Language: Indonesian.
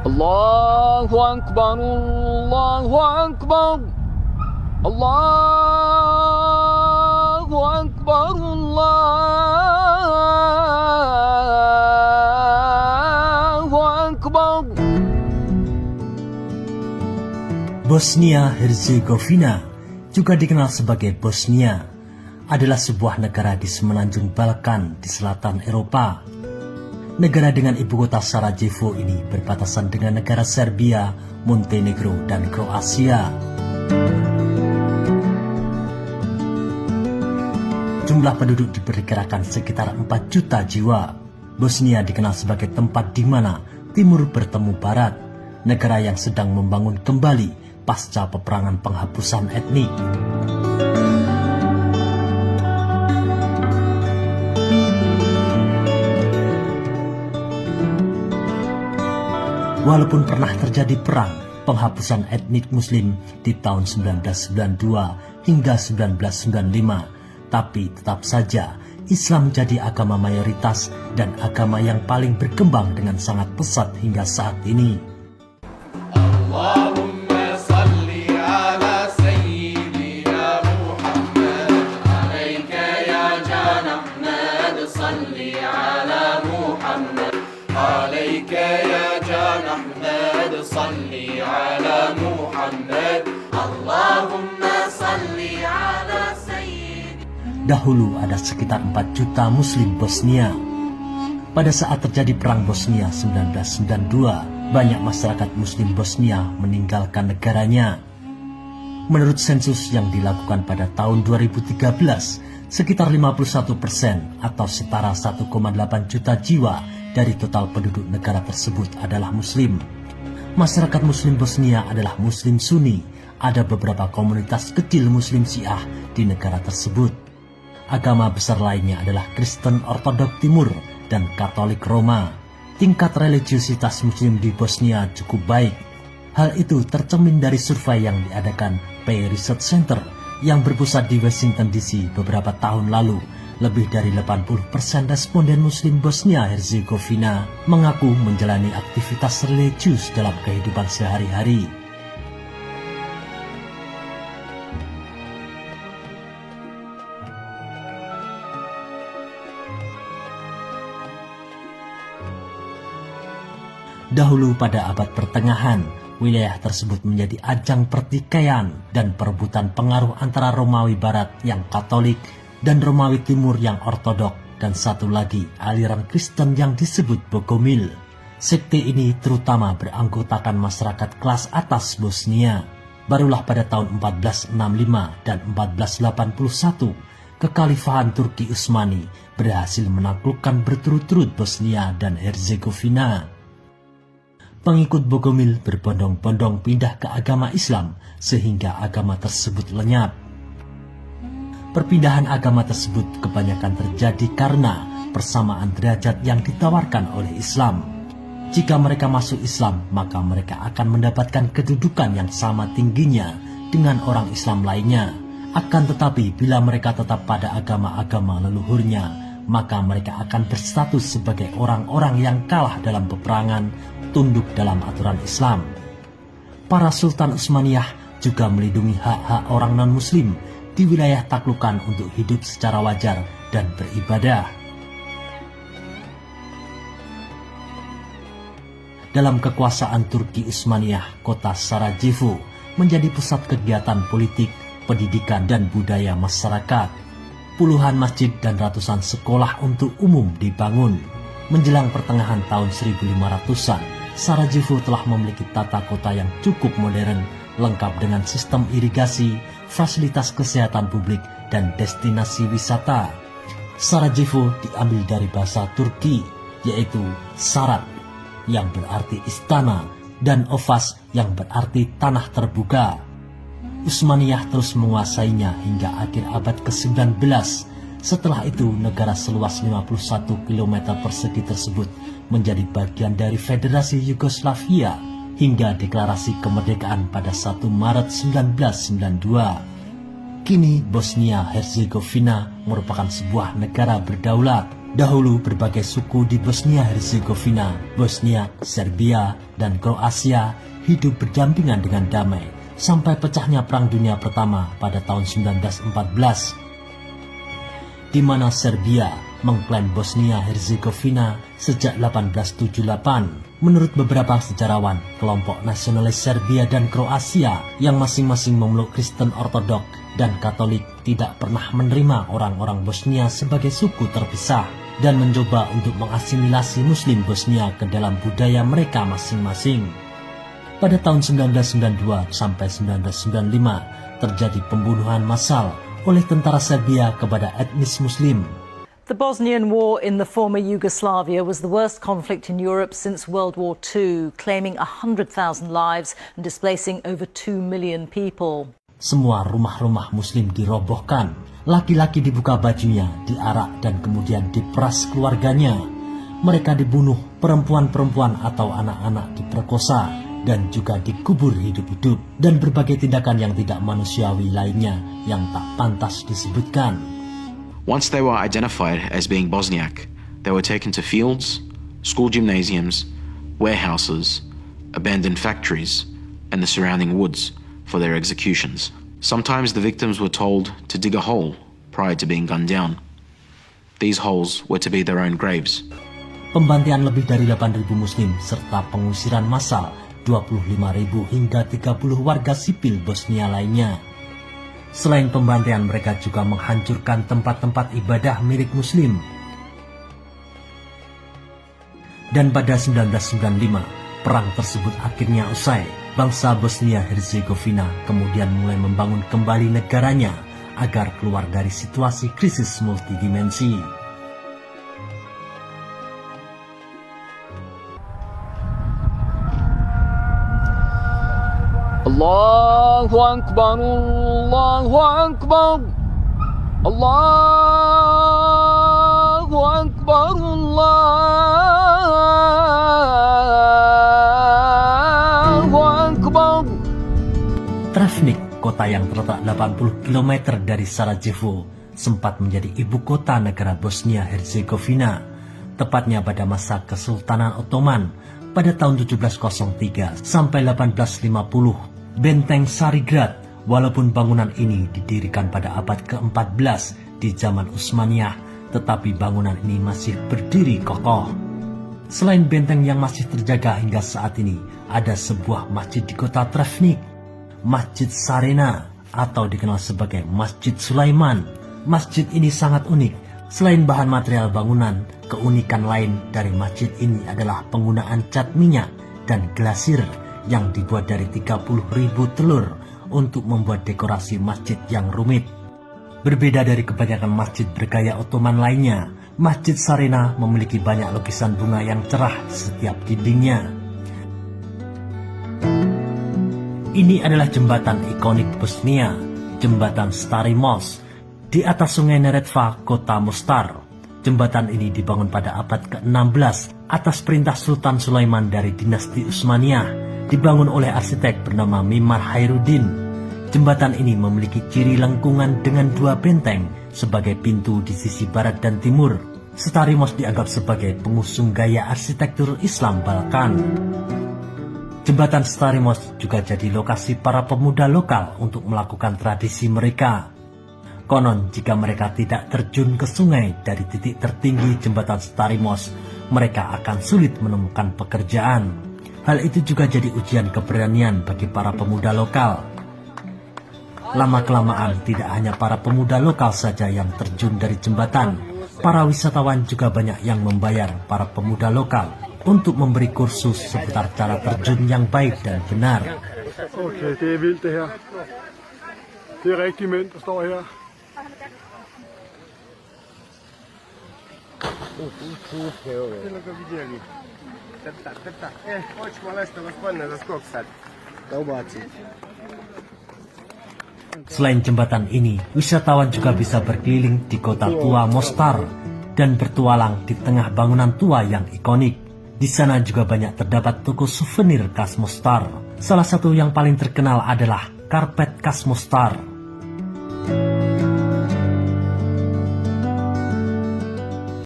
Allahu Akbar, Allahu Akbar, Allahu Akbar, Allahu Akbar. Bosnia-Herzegovina, juga dikenal sebagai Bosnia, adalah sebuah negara di semenanjung Balkan di selatan Eropa. Negara dengan ibu kota Sarajevo ini berbatasan dengan negara Serbia, Montenegro, dan Kroasia. Jumlah penduduk diperkirakan sekitar 4 juta jiwa. Bosnia dikenal sebagai tempat di mana timur bertemu barat, negara yang sedang membangun kembali pasca peperangan penghapusan etnik. Walaupun pernah terjadi perang penghapusan etnik muslim di tahun 1992 hingga 1995, tapi tetap saja Islam jadi agama mayoritas dan agama yang paling berkembang dengan sangat pesat hingga saat ini. Allahumma salli ala sayyidina Muhammad, alaika ya Jan Ahmad, salli ala Muhammad, alaika ya Jan Ahmad, salli ala Muhammad, Allahumma salli ala sayyidina. Dahulu ada sekitar 4 juta muslim Bosnia. Pada saat terjadi perang Bosnia 1992, banyak masyarakat muslim Bosnia meninggalkan negaranya. Menurut sensus yang dilakukan pada tahun 2013, sekitar 51% atau setara 1,8 juta jiwa dari total penduduk negara tersebut adalah muslim. Masyarakat muslim Bosnia adalah muslim Sunni. Ada beberapa komunitas kecil muslim Syiah di negara tersebut. Agama besar lainnya adalah Kristen Ortodok Timur dan Katolik Roma. Tingkat religiusitas muslim di Bosnia cukup baik. Hal itu tercermin dari survei yang diadakan Pew Research Center yang berpusat di Washington DC beberapa tahun lalu. Lebih dari 80% responden muslim Bosnia-Herzegovina mengaku menjalani aktivitas religius dalam kehidupan sehari-hari. Dahulu pada abad pertengahan, wilayah tersebut menjadi ajang pertikaian dan perebutan pengaruh antara Romawi Barat yang Katolik dan Romawi Timur yang Ortodok, dan satu lagi aliran Kristen yang disebut Bogomil. Sekte ini terutama beranggotakan masyarakat kelas atas Bosnia. Barulah pada tahun 1465 dan 1481, kekhalifahan Turki Utsmani berhasil menaklukkan berturut-turut Bosnia dan Herzegovina. Pengikut Bogomil berbondong-bondong pindah ke agama Islam sehingga agama tersebut lenyap. Perpindahan agama tersebut kebanyakan terjadi karena persamaan derajat yang ditawarkan oleh Islam. Jika mereka masuk Islam, maka mereka akan mendapatkan kedudukan yang sama tingginya dengan orang Islam lainnya. Akan tetapi bila mereka tetap pada agama-agama leluhurnya, maka mereka akan berstatus sebagai orang-orang yang kalah dalam peperangan, tunduk dalam aturan Islam. Para Sultan Utsmaniyah juga melindungi hak-hak orang non-muslim di wilayah taklukan untuk hidup secara wajar dan beribadah. Dalam kekuasaan Turki Utsmaniyah, kota Sarajevo menjadi pusat kegiatan politik, pendidikan, dan budaya masyarakat. Puluhan masjid dan ratusan sekolah untuk umum dibangun. Menjelang pertengahan tahun 1500-an, Sarajevo telah memiliki tata kota yang cukup modern, lengkap dengan sistem irigasi, fasilitas kesehatan publik, dan destinasi wisata. Sarajevo diambil dari bahasa Turki, yaitu Sarat, yang berarti istana, dan Ovas, yang berarti tanah terbuka. Utsmaniyah terus menguasainya hingga akhir abad ke-19. Setelah itu, negara seluas 51 km persegi tersebut menjadi bagian dari Federasi Yugoslavia hingga deklarasi kemerdekaan pada 1 Maret 1992. Kini Bosnia-Herzegovina merupakan sebuah negara berdaulat. Dahulu berbagai suku di Bosnia-Herzegovina, Bosnia, Serbia, dan Kroasia hidup berdampingan dengan damai sampai pecahnya Perang Dunia Pertama pada tahun 1914, di mana Serbia mengklaim Bosnia-Herzegovina sejak 1878. Menurut beberapa sejarawan, kelompok nasionalis Serbia dan Kroasia yang masing-masing memeluk Kristen Ortodok dan Katolik tidak pernah menerima orang-orang Bosnia sebagai suku terpisah dan mencoba untuk mengasimilasi Muslim Bosnia ke dalam budaya mereka masing-masing. Pada tahun 1992 sampai 1995 terjadi pembunuhan massal oleh tentara Serbia kepada etnis Muslim. The Bosnian War in the former Yugoslavia was the worst conflict in Europe since World War II, claiming 100,000 lives and displacing over 2 million people. Semua rumah-rumah Muslim dirobohkan, laki-laki dibuka bajunya, diarak dan kemudian diperas keluarganya. Mereka dibunuh, perempuan-perempuan atau anak-anak diperkosa dan juga dikubur hidup-hidup, dan berbagai tindakan yang tidak manusiawi lainnya yang tak pantas disebutkan. Once they were identified as being Bosniak, they were taken to fields, school gymnasiums, warehouses, abandoned factories, and the surrounding woods for their executions. Sometimes the victims were told to dig a hole prior to being gunned down. These holes were to be their own graves. Pembantaian lebih dari 8.000 Muslim serta pengusiran massal 25.000 hingga 30 warga sipil Bosnia lainnya. Selain pembantaian, mereka juga menghancurkan tempat-tempat ibadah milik Muslim. Dan pada 1995, perang tersebut akhirnya usai. Bangsa Bosnia-Herzegovina kemudian mulai membangun kembali negaranya agar keluar dari situasi krisis multidimensi. Allahu Akbar, Allahu Akbar, Allahu Akbar, Allahu Akbar. Travnik, kota yang terletak 80 km dari Sarajevo, sempat menjadi ibu kota negara Bosnia-Herzegovina, tepatnya pada masa Kesultanan Ottoman pada tahun 1703 sampai 1850. Benteng Carigrad, walaupun bangunan ini didirikan pada abad ke-14 di zaman Utsmaniyah, tetapi bangunan ini masih berdiri kokoh. Selain benteng yang masih terjaga hingga saat ini, ada sebuah masjid di kota Travnik, Masjid Sarena, atau dikenal sebagai Masjid Sulaiman. Masjid ini sangat unik. Selain bahan material bangunan, keunikan lain dari masjid ini adalah penggunaan cat minyak dan glasir yang dibuat dari 30.000 telur untuk membuat dekorasi masjid yang rumit. Berbeda dari kebanyakan masjid bergaya Ottoman lainnya, Masjid Sarena memiliki banyak lukisan bunga yang cerah di setiap dindingnya. Ini adalah jembatan ikonik Bosnia, Jembatan Stari Most, di atas sungai Neretva, kota Mostar. Jembatan ini dibangun pada abad ke-16 atas perintah Sultan Sulaiman dari dinasti Utsmaniyah, dibangun oleh arsitek bernama Mimar Khairuddin. Jembatan ini memiliki ciri lengkungan dengan 2 benteng sebagai pintu di sisi barat dan timur. Stari Most dianggap sebagai pengusung gaya arsitektur Islam Balkan. Jembatan Stari Most juga jadi lokasi para pemuda lokal untuk melakukan tradisi mereka. Konon, jika mereka tidak terjun ke sungai dari titik tertinggi jembatan Stari Most, mereka akan sulit menemukan pekerjaan. Hal itu juga jadi ujian keberanian bagi para pemuda lokal. Lama-kelamaan, tidak hanya para pemuda lokal saja yang terjun dari jembatan. Para wisatawan juga banyak yang membayar para pemuda lokal untuk memberi kursus seputar cara terjun yang baik dan benar. Okay, det vildt det her. Det rigtige mænd, der står her. Selain jembatan ini, wisatawan juga bisa berkeliling di kota tua Mostar dan bertualang di tengah bangunan tua yang ikonik. Di sana juga banyak terdapat toko souvenir khas Mostar. Salah satu yang paling terkenal adalah karpet khas Mostar.